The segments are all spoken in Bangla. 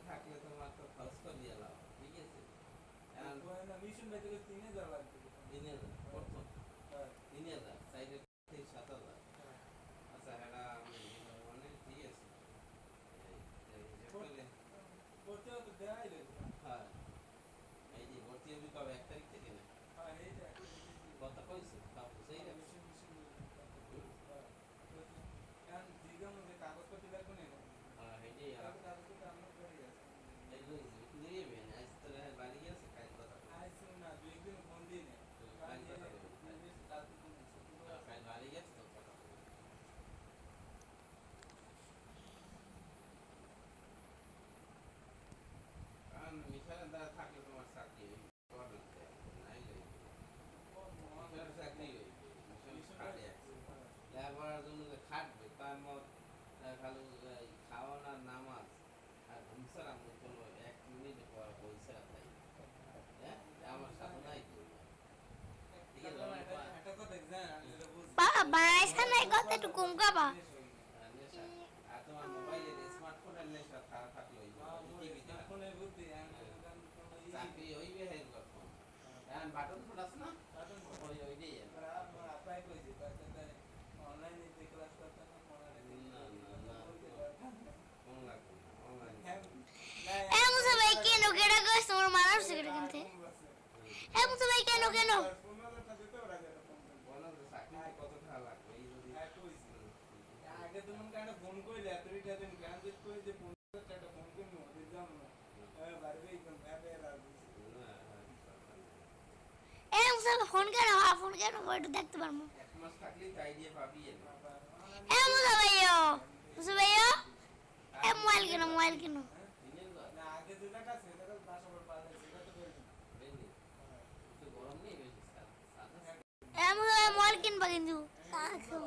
থাকলে তোমার তো খরচ করে দিয়ে লাও ঠিক আছে মিশন ভাই থেকে 3000 লাগবে 3000 প্রথম 3000 সাইডে 7000 আচ্ছা এটা আমি মানে ঠিক আছে ভর্তি তো দেখাই দেবে হ্যাঁ এই যে ভর্তি আমি কবে 1 তারিখ থেকে না হ্যাঁ এইটা কত কইছে তাও সেই মিশন কারণ দিগম যে কাগজপত্র লাগবে না হ্যাঁ এই যে কাগজপত্র আমরা করে গেছে এই নিয়ে বেন আজ তো বাড়ি গেছে কাল কথা আজ না দুই একদিন ফোন দিই না কাল কথা বলবো কাল বাড়ি গেছে তো কথা বলবো কারণ মিশনের দ্বারা থাকলে তোমার চাকরি করবে নাইলে মিশনের চাকরি মিশন খাটে লেবার জন্য যে খাটবে তার মত খালি খাওয়ানো নামাজ আর ঘুমসার আমি কোনো 1 মিনিট পর পয়সা তাই হ্যাঁ আমার সাথে নাই বাবা বানাইছে না কতটুকু কম কাবা আর তোমার মোবাইলে স্মার্টফোনের নেশা থাকলো স্মার্টফোনের বুদ্ধি চাকরি হইবে হেল ফোন এখন বাটন ফোন আছে না ওই দিয়ে অ্যাপ্লাই কইছি অনলাইনে যে ক্লাস করতে না কোন লাগবে অনলাইন এ মুসা ভাই কেন কেডা কইছ তোমার মানুষ কেডা কিনতে এ মুসা ভাই কেন 15,000 দিতে ওরা যেটা বলো যে চাকরি কত টাকা লাগবে এই যদি কইছি আগে তুমি কেন ফোন কইলে এতটা দিন কেন দিত কই যে 15,000 টাকা ফোন কই নো দিলাম না বাড়বে একদম ভাবে রাজি এ মুসা ফোন কেন ওইটা দেখতে পারমু এক মাস থাকলে তাই দিয়ে পাবি এ মুসা ভাইও এ মোবাইল কেন না আগে যেটা কাছে সেটা বাসা পর পালে সেটা তো বেশি তো গরম নেই বেশি সাদা এ মুসা ভাই মোবাইল কিনবা কিন্তু সমস্যা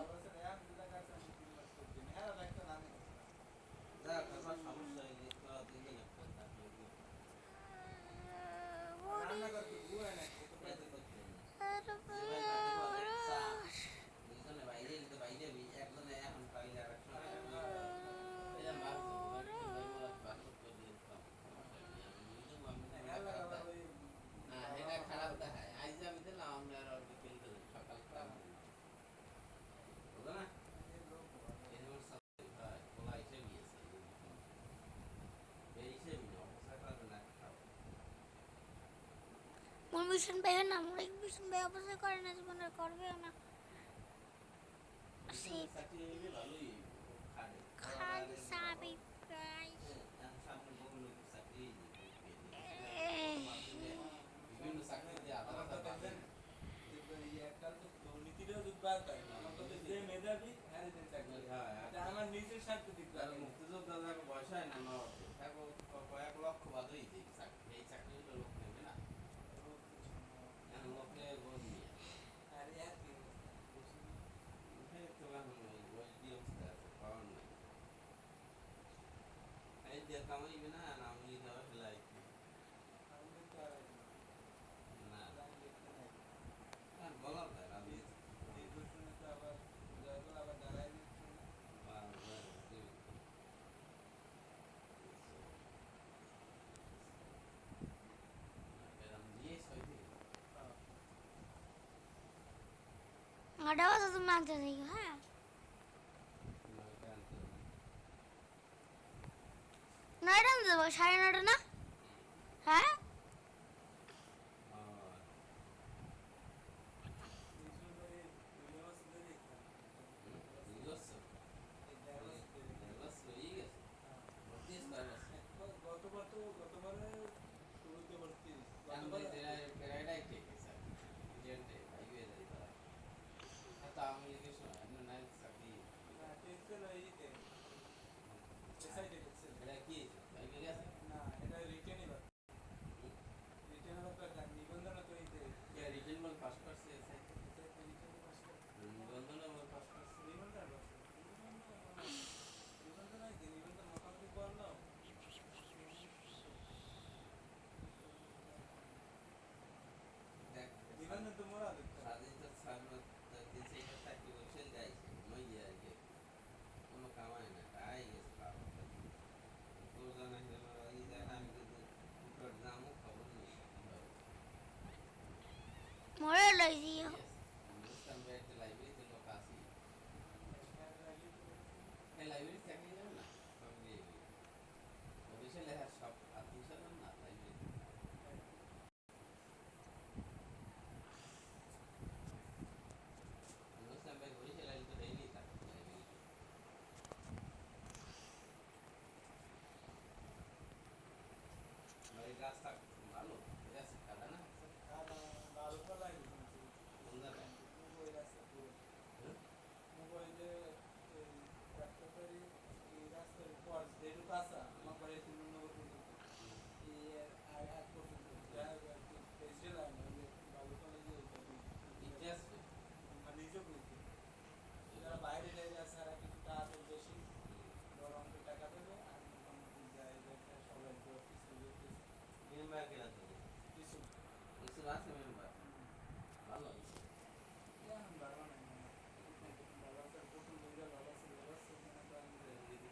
রান্না করতে বুয়া না দুজনে বাইরে গেলে বাইরে একজনে এখন পাইলে আর খারাপ দেখায় আজ আমি দিলাম আমরা আর কিনতে সকাল খারাপ বুঝো না খোলা হিসেবে গিয়েছে এই হিসেবে অবস্থা খারাপ না মোর মিশন ভাই না মোর মিশন ভাই অবশ্যই করে না জীবনে করবে না চাকরি হইলে ভালোই খাড়ে খালি সাবি প্রাইস সামনে বহু চাকরি বিভিন্ন চাকরিতে আলাদা পাবেন একটা তো দুর্নীতিরও উৎপাদ হয় আমাদের যে মেধাবী হ্যাঁ যে চাকরি হ্যাঁ আমার নিজের স্বার্থ দিতে আর মুক্তিযোদ্ধাদের বয়স হয় না আমার থাকো কয়েক লক্ষ বাদই দিই চাকরি এই চাকরিগুলো লোক নেবে না এখন লোকে গোল নিয়ে আর এক কি তো এখন ওই দিয়ে অবস্থা আছে পাওয়ার নাই এই দিয়ে কামাইবে না আমি দেওয়া ফেলাই না আর বলার দেয় আমি আবার আবার দাঁড়াই আডাও তো তুমি আনতে যাই হ্যাঁ নয়টা আনতে দেবো 9:30 না হ্যাঁ মরে লইছি গাছটা ভালো ঠিক আছে কাদা না ভালো তো লাগে কোন জায়গায় মোবাইল আছে পুরো হ্যাঁ? মোবাইলে এই একটা করে এই রাস্তার পর যেটু কাঁচা আমার বাড়ি 3 নম্বর পর্যন্ত এই এক পর্যন্ত পেজে লাইন ভালো করে যে ইটে আসবে মানে নিজে বলতে যারা বাইরে টাইরে আছে আর কিছু টাকা বেশি বড় অঙ্কের টাকা দেবে আর মোটামুটি যায় সবাই কিছু মেম্বার কেনা তো কিছু কিছু আছে মেম্বার ভালো ভালো নাই ভালো আছে প্রথম দিনটা ভালো আছে মনে করেন যে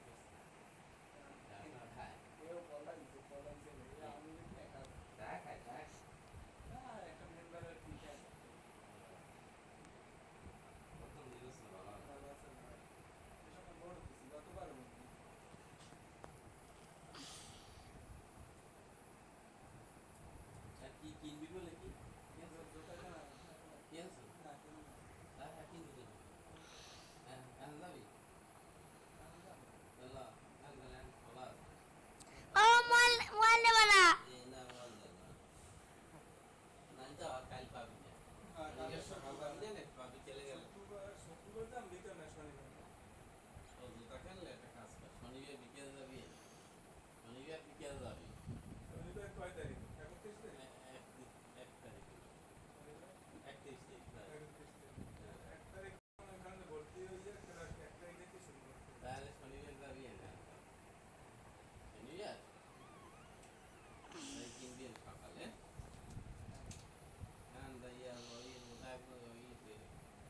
টাকা খায় কেউ বলা দিচ্ছে আমি একা টাকা খায় টাকা না একটা মেম্বারের ঠিক আছে প্রথম দিবস ভালো ভালো আছে এসব বড় কিছু গতবার বলছি আর কি কিনবি বলে কি জোটা কেনা কি আছে না কেন টাকা কিনবি তো হ্যাঁ এখন যাবি চলো এখন খোলা আছে ও মোবাইল দেবে না এই না বল না না যাও কাল পাবি না কালকে সকাল পাবি না পাবি চলে গেল শুক্রবার দাম দিতে না শনিবার ও জুতা কিনলে একটা কাজ কর শনিবার বিকেল যাবি শনিবার বিকেল যাবি শনিবার কয় তারিখ 31 তারিখ এক তারিখ শনিবার 31 তারিখ 1 তারিখ ওখানে ভর্তি হয়ে যায় 1 তারিখ থেকে শুরু করতে তাহলে শনিবার যাবি না শনিবার তাই কিনবি সকালে হ্যাঁ দাইয়া ওই মোটা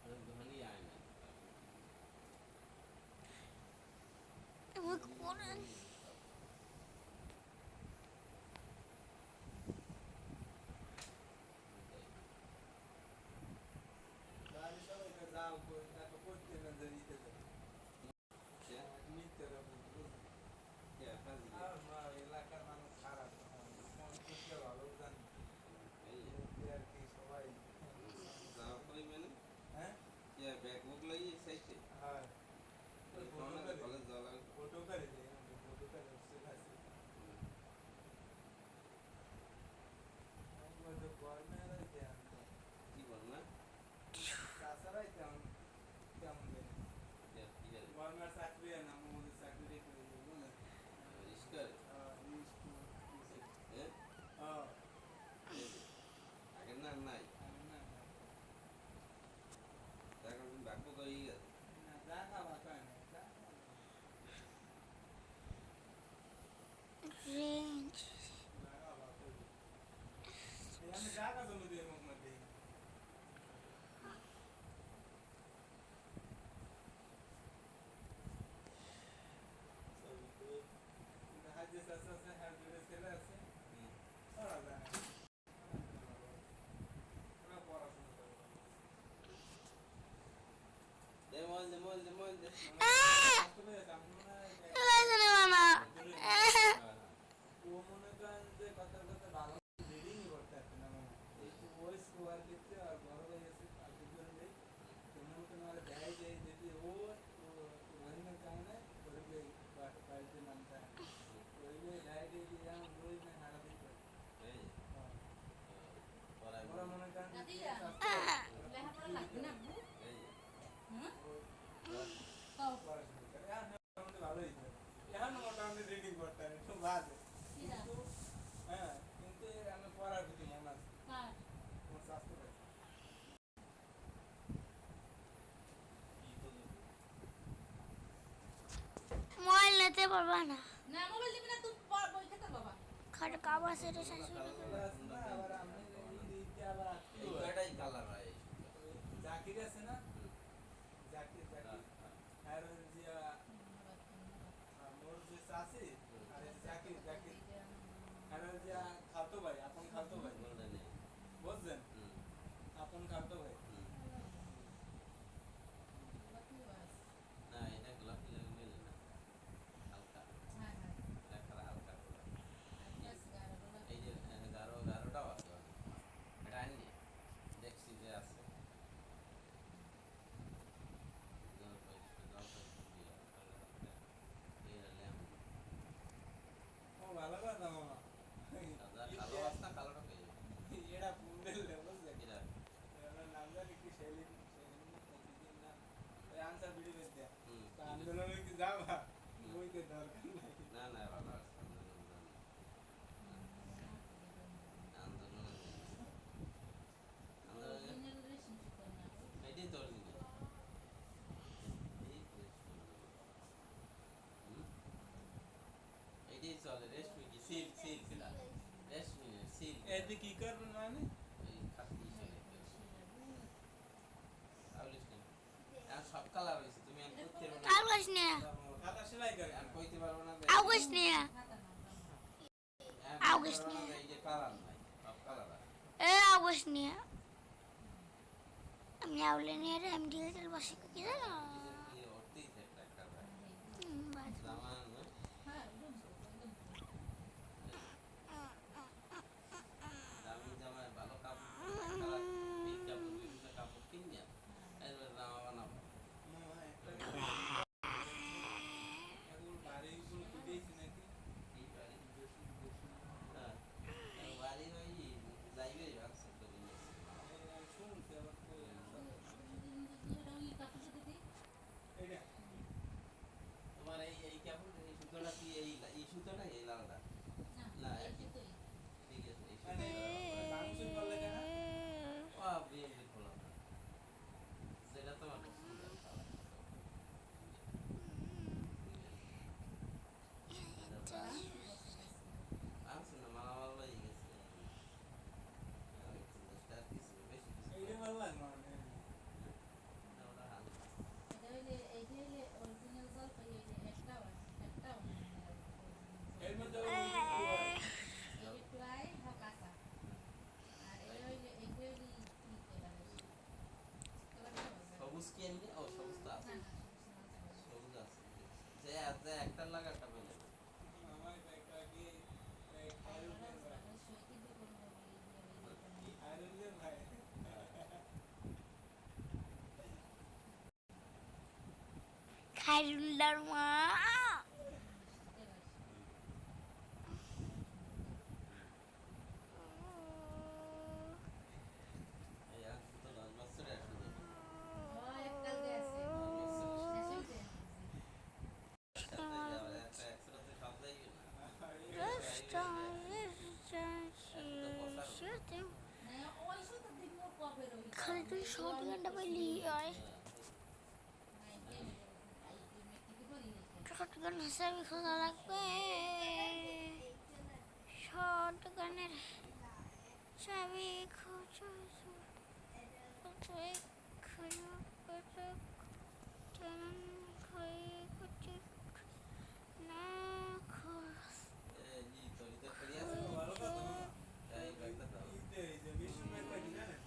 ওই ধনী আয় না মুখ পড়ে তাহলে সবাই যাও এত করতে না যে নিতে যাবে নিতে যাবে আর মা এলাকার মানুষ খারাপ কোন করতে ভালো জানি আর কি সবাই হ্যাঁ হ্যাঁ ফটো করে দেয় ফটো করে উঠছে কাছে আমি বলতে গরমের দেন তাছাড়াই তেমন তেমন দেয় গরমের চাকরি না আমাদের চাকরি করে দেবো না রেঞ্জ জায়গা জমি দিয়ে মুখ মধ্যে হাজির আছে হাজির ছেলে আছে ওরা যায় না। ওরা পড়াশোনা করে আসলে আমি মনে হয় লইছে না না ও মনে করেন যে কথা কথা ভালো রিডিংই করতে পারছে না মানে ওই স্কোয়ার ক্ষেত্রে আর বড় হয়ে গেছে আর দুজন নেই তোমার মতন আর দেয় যে যদি ও রহিমের কারণে ওইগুলো বাড়িতে নামটা ওইগুলো দেয় যে যেমন রোজ না হারা দিন করে ওরা মনে করেন যে লেখাপড়া লাগবে না পড়াশোনা করে আর মোটামুটি ভালোই করে এখন মোটামুটি রিডিং করতে পারে একটু বাজে কিন্তু হ্যাঁ কিন্তু আমি পড়ার প্রতি মন আছে আমার স্বাস্থ্য পাই মোবাইল নিতে পারবা না না মোবাইল দিবি না তুই বই খাতা বাবা খাটে কাবা সেরে শাশুড়ি আবার আমি দিতে আবার জাকির আছে না জাকির আর ওই যে মোর যে চাষি আর জাকির জাকির আর ওই যে খালতো ভাই আপন খালতো ভাই বলতে নেই বুঝছেন আপন খালতো ভাই না এটা গোলাপি লাগে মেলে না হালকা একটা হালকা গোলাপ এই যে গাঢ়টাও আছে অনেক। এটা আনলি দেখছি যে আছে জলপাই জলপাই দিয়ে এই লেমন ও ভালো কথা মামা সাদা কালো আছে না কালোটা পেয়ে যাবে এটা ফোন দিলে বুঝছেন এটা আমার নাম জানি কি সেলিম সেলিম প্রতিদিন না ওই আনসার ভিডিও দেয়া হুম তা আন্দোলনে কি যাবা বইতে দরকার নাই না না ভালো আছে আন্দোলন এটাই তো অরিজিনাল এটাই চলে রেশমি কি সিল্ক সিল্ক এটা রেশমি সিল্ক এতে কি করবেন মানে এই খাতি হিসেবে আউলিস না আর সব কালার হয়েছে তুমি আর করতে পারবে না আউগাস নিয়ে খাতা সেলাই করে আর কইতে পারবে না যে আউগাস নিয়ে আউলিস না এই যে কালার নাই সব কালার আছে আউগাস নিয়ে আমি আউলে নিয়ে আমি ডিজিটাল বসে কি জানো এই অর্ধেক একটা কালার বাস জামান দামি জামায় ভালো কাপড় কালার পিক কাপড় বিভিন্ন কাপড় কিনে এবার জামা বানাবো মামা একটা এগুলো বাড়িগুলো কুটিয়েছি নাকি এই বাড়ি হ্যাঁ বাড়ি ওই লাইভে আছে তো শুনছি আবার কই এইটা তোমার এই কাপড় এই সুতোটা কি এই সুতোটা এই লালটা না একই ঠিক আছে এই মানে বাংসুর করলে কেন ও বিএমডি খোলা না সেটা তোমার সুন্দর কালার বাংসুর না মালামাল হয়ে গেছে এইটা ভালো লাগে মানে ওটা হালকা এর মধ্যে ওই কি হয় সবুজ কি আনলি ও সবুজ তো আছে সবুজ আছে যে আছে একটা লাগাটা পেলে আমার একটা কি খায়রুলের ভাই খায়রুলের ভাই খাইরুল্লার মা এই আছে তো 10 বছরে আসলে একটা একসাথে সব যাইবে না খালি তুই শর্ট গানটা পাইলি আয় শর্ট গান হিসাবে খোঁজা লাগবে শর্ট গানের চাবি খোঁজা এই জি তরিতে ফেরি আছে ভালো কথা মামা এই ব্যাগটা দাও ইতে এই যে মিশন ভাই কয়টি জানেন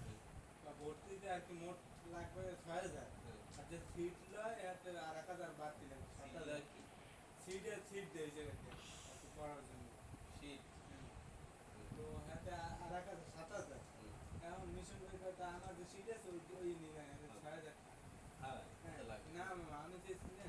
বা ভর্তিতে আর কি মোট লাগবে 6000 আর যে সিট লয় এতে আর 1000 বাদ দিলেন সিটা কি সিট দেয় এই জায়গাতে আর কি পড়ার জন্য শীত তো হাতে আর 7000 এখন মিশন ভাই কথা আমার যে সিট আছে ওই নিয়ে 6000 হ্যাঁ এটা লাগে না মামা আমি চেয়েছি না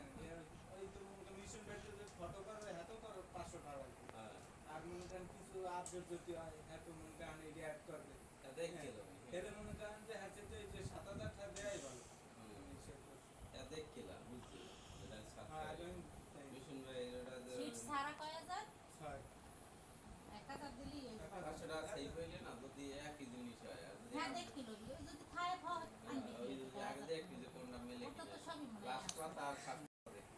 ওই তো মিশন ভাই যে ফটো করবে হাতেও করো 500 টাকা লাগবে হ্যাঁ আর মনে করেন কিছু আপডেট যদি হয় এত মনে করেন এটা অ্যাড করবে এটা দেখতে যাবে এদের মনে করেন যে হাতে তো এই যে 7000 টাকা দেয়াই ভালো আমি হিসেব করছি। এটা দেখছিলা বুঝছি এটা হ্যাঁ সাথে এখন মিশন ভাই এটা যে ছয় পাঁচশো টাকা সেভ হইলে না যদি একই জিনিস হয় আর যদি ওই যদি আগে দেখবি যে কোনটা মেলে ওটা তো কিনা সবই মনে লাস্ট আছে। কথা আর সামনে দেখবি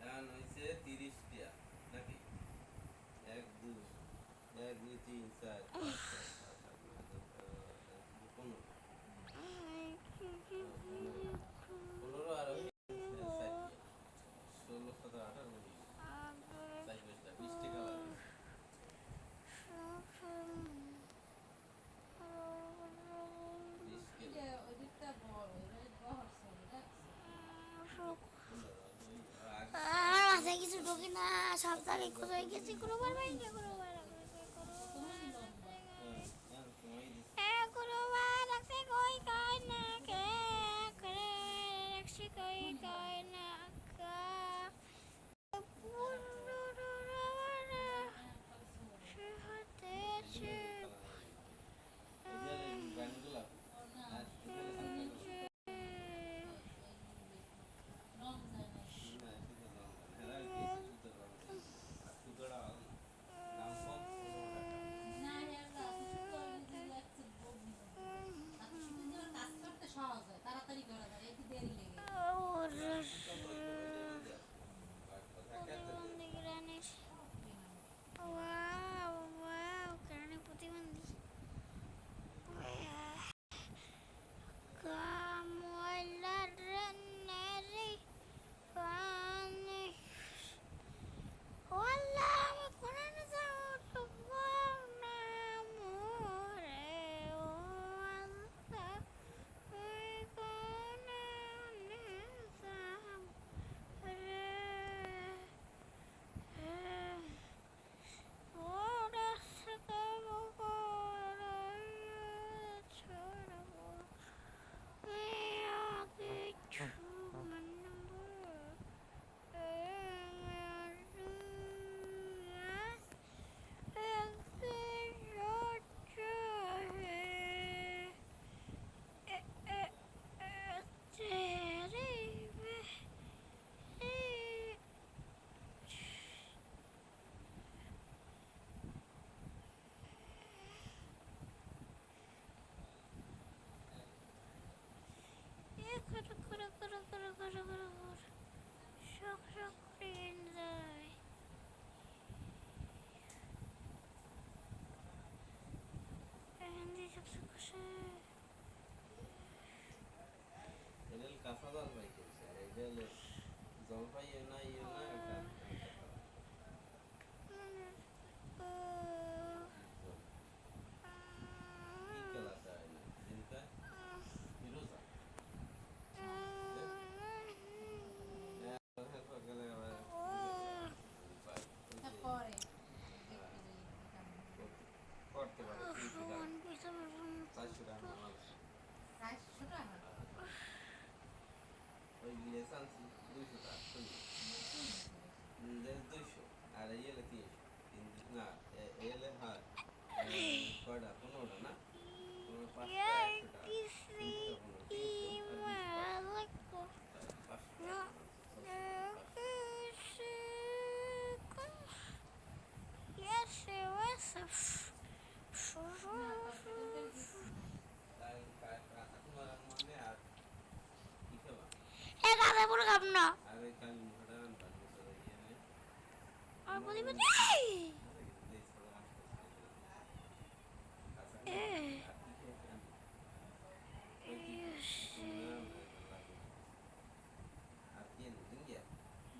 এখন হয়েছে 30 টিয়া নাকি 1 2 1 2 3 4 5 6 7 8 9 10 15 আর ওই 7 এই যে ওই দিকটা বড়, এবারে বড় সরে রাখছে। আমার মাথায় কিছু ঢোকে না, সপ্তাহে কোথায় গেছি কোনোবার বাইরে কোনোবার তোমারই লম্বা। কোনোবার রাখছে কই কয় না কে করে রাখছি কই কয় না কা রং যায় না। না, এর রাতে শুধু ওই যে লাগছে বমি বমি। রাতে শুধু যে কাজ করতে সহজ হয়, তাড়াতাড়ি করা যায়, একটু দেরি লেগে যায়। জলপাই এ না একটা এটা পরে দেখতে যাই কেমন। করতে পারে 400 টাকা মাল 400 টাকা? ওই লেসান্স 200 টাকা 200 আর এলে 300 না এলে হ্যাঁ কয়টা 15টা না 5টা 100 টাকা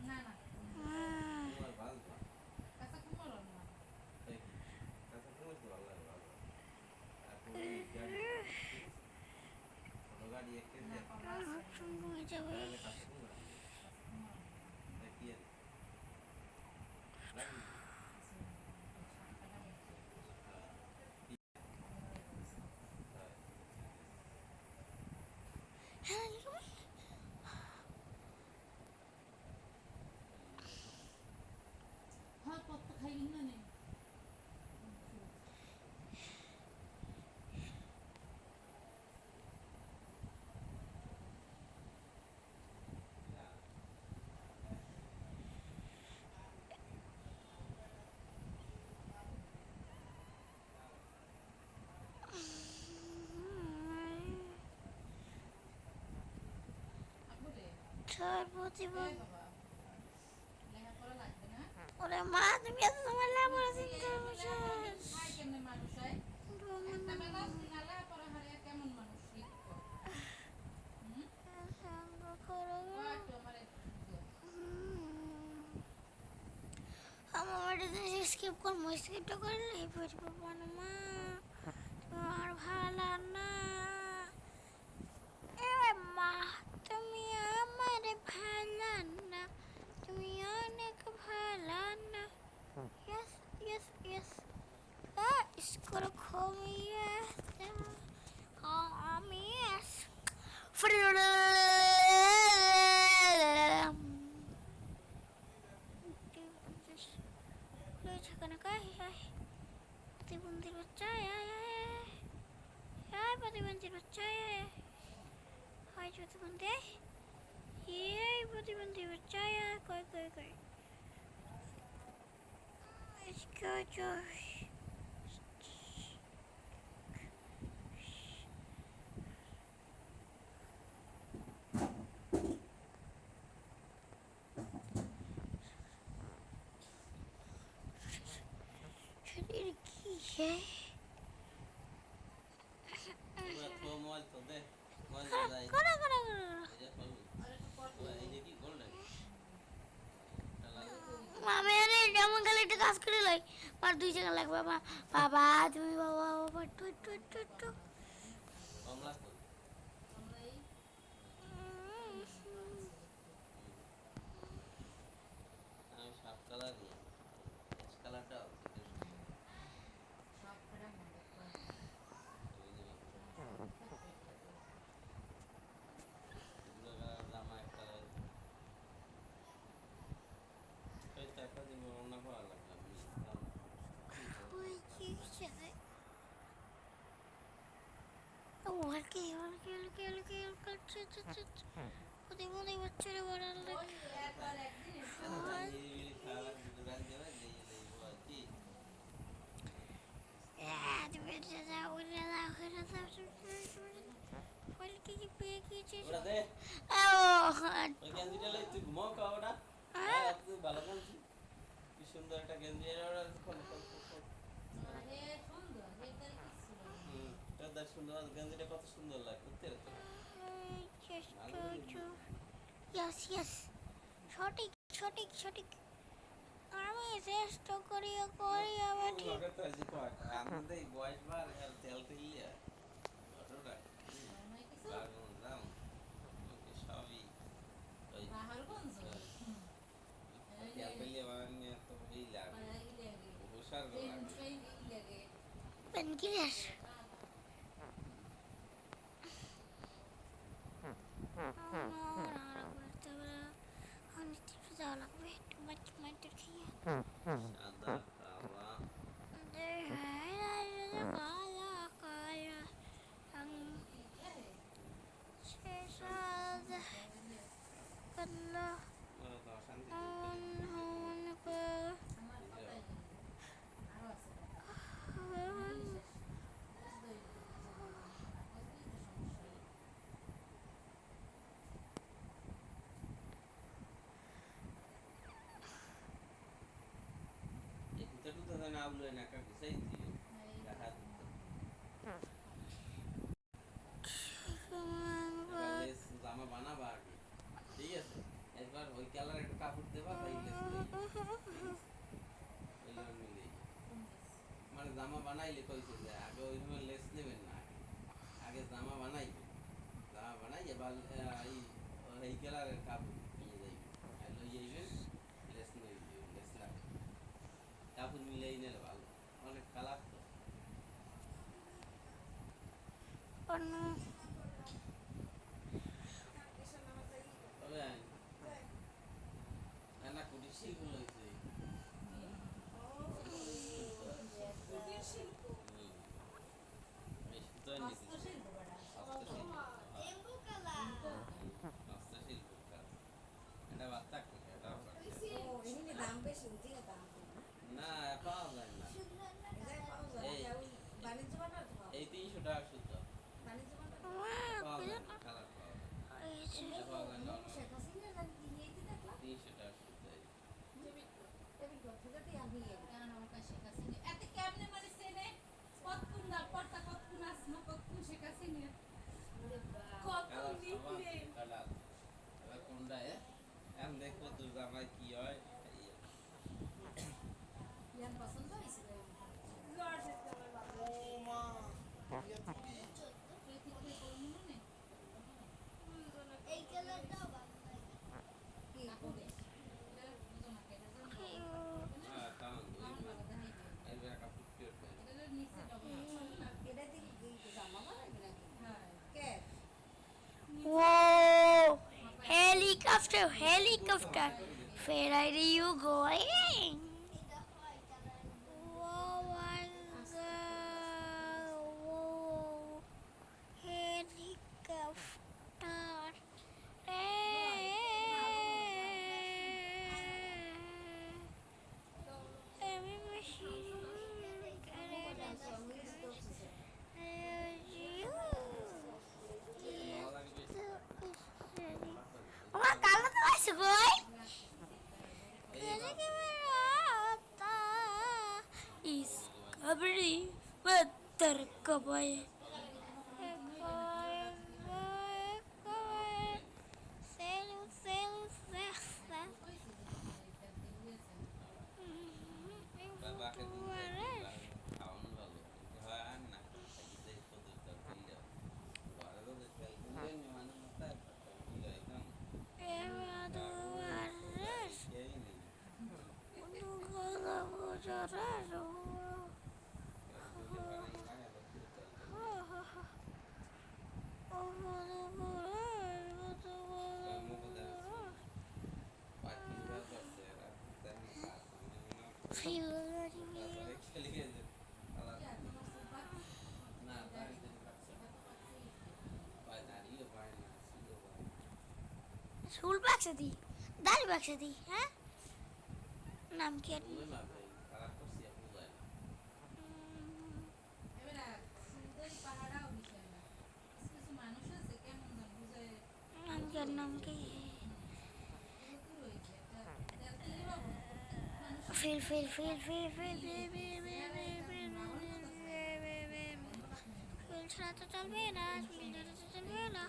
না না, কাঁচা কুমড়ো না। গাড়ি একটা না, কলা আছে। হ্যাঁ, কত খাইবি না নে। আবুরে, এই বাবা, লেখাপড়া লাগবে না? ওরে মা তুমি এত সময় লেখাপড়া শিখতে খায় কেমনে মানুষ হয়? একটা বেলা না লেখাপড়া হারিয়ে কেমন মানুষ শিখবো? হুম? কয় একটু আমার একটু বুঝাও। কোন মস্কিটো করলে বুঝবো মা তোমার ভালো না এ মা তুমি আমার ভালো না তুমি অনেক ভালো না yes yes yes skoro kommer yes আমি yes প্রতিবন্ধীর বাচ্চা প্রতিবন্ধীর বাচ্চা হয় প্রতিবন্ধী এই প্রতিবন্ধী বাচ্চা কই কই কই শরীর কি তোমরা তো মোবাইল তো দে মোবাইল যাই করা করা এই যে করবি এই যে কি গোল্ডেন আমি আরে যেমন গেলে একটা কাজ করে লই আর 2 সেকেন্ড লাগবে বাবা বাবা তুমি বাবা বাবা টু কমলা তো আমরা এই আমি সাত কালার নিয়ে এস কালারটা সব কটা মনে করে জামা একটা এই টাকা দিব রান্না করা লাগবে ওই কি চাই ওকে প্রতিবন্ধী বাচ্চারা বাড়ালে ওই একবার একদিন এসে এই খাবার দুরান দেবে দেই লইব আর কি ওরা দে ওই গেঞ্জিটা লই তুই ঘুমাও কাওড়া তুই ভালো কাঁদছি কি সুন্দর একটা গেঞ্জি ওরা কোন হে সুন্দর এটার কিছু না এটা সুন্দর গেঞ্জিটা কত সুন্দর লাগে করতে Yes, yes. সঠিক আমি চেষ্টা করি আবার ঠিক লগে তো আজি কয় আমাদের এই বয়স বার আর তেল তেলিয়া অতটা নয় কিছু লাগুন দাম ওকে সবই ওই পাহাড়গঞ্জ তেল তেলিয়া বানিয়ে তো এই লাগে এই লাগে হুশার এই লাগে পেনকিলার যাওয়া লাগবে টমাটো খেয়ে সাদা কালা তো শান্তি আমার কথাই আরো আছে itu tuh tanah abu nak aku saya itu jahat এবার জামা বানাবা আগে ঠিক আছে একবার ওই কালার একটা কাপড় দেবা তাই মিলে মানে জামা বানাইলে কইছে যে আগে ওইভাবে লেস নেবেন না আগে জামা বানাইবেন জামা বানাই এবার এই কালারের কাপড় নিয়ে যাইবেন আর লই যাইবেন লেস নেবেন লেস লাগে কাপড় মিলাই নিলে ভালো অনেক কালার তো তবে না কুটির শিল্প লইছে হস্তশিল্প বড়া না পাওয়া যায় না এই 300 টাকা শুদ্ধ পাওয়া যায় না কালার পাওয়া যায় না 300 টাকা শুদ্ধ কারণ আমার কাছে শেখাছিনি এত কেমনে মানে সেনে কতক্ষণ না পড়তা কতক্ষণ আসমা কতক্ষণ শেখাছিনি কতক্ষণ নিকলে কালার এবার কোনটা এম দেখবো তোর জামাই কি হয় ইয়ান পছন্দ helicopter. Where are you going? Whoa, whoa, helicopter. Uma cala do nosso goi. Abri better kaboy. বাকি দিন খাওয়ানো ভালো কিন্তু হয় আর না খাইতে পদের তরকারি দাও ঘরে তো দেখতে মানে মাথায় একদম খেয়েই নেই School bags adi, dal bags adi, huh? Nam kiat. Nam ki. Feel. Chana to chal bena, chal bena.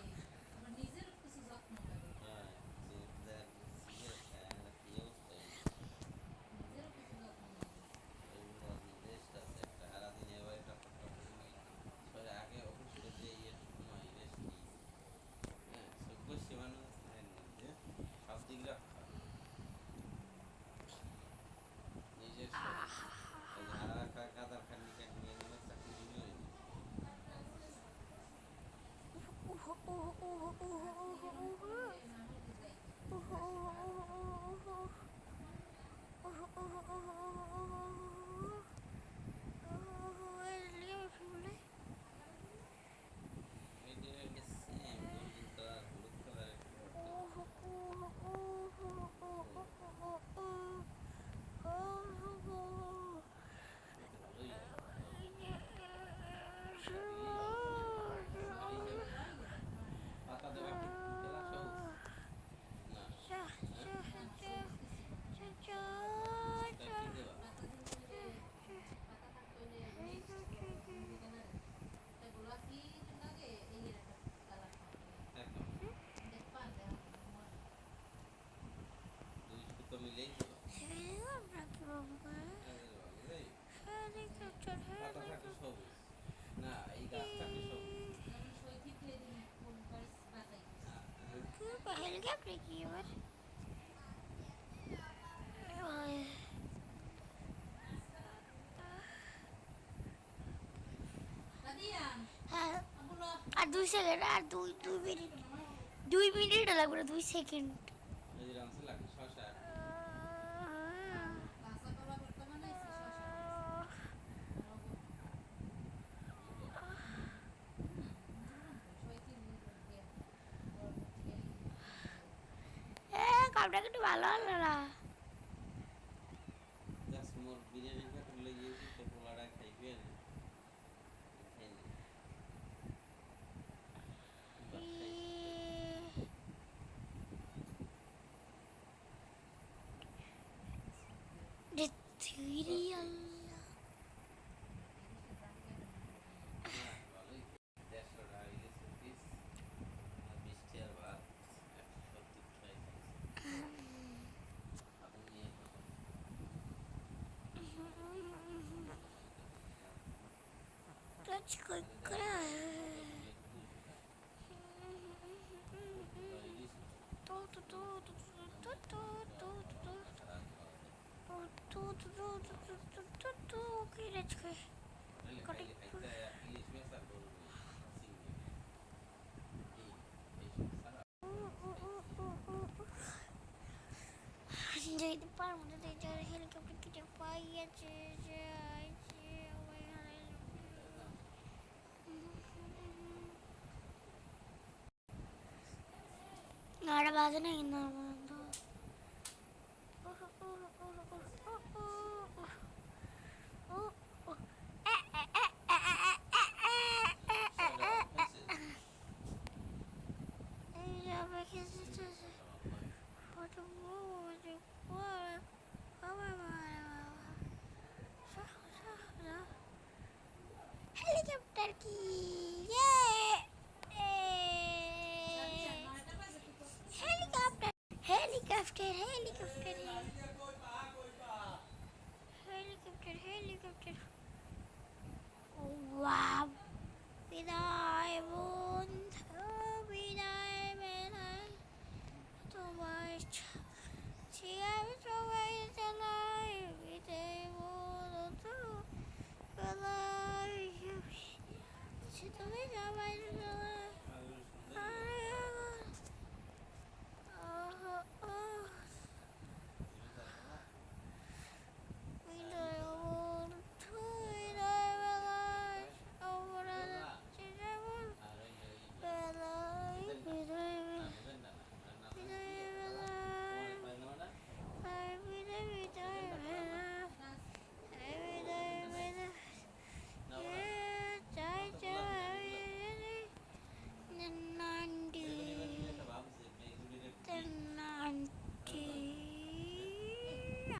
R 2 second R 2 minute 2 minute লাগবে 2 সেকেন্ড কামটা কিন্তু ভালো হলো না Okay, let's go. গেছে যে আইছে ওই নটা বাজে না কিন্তু হেলিকপ্টার কি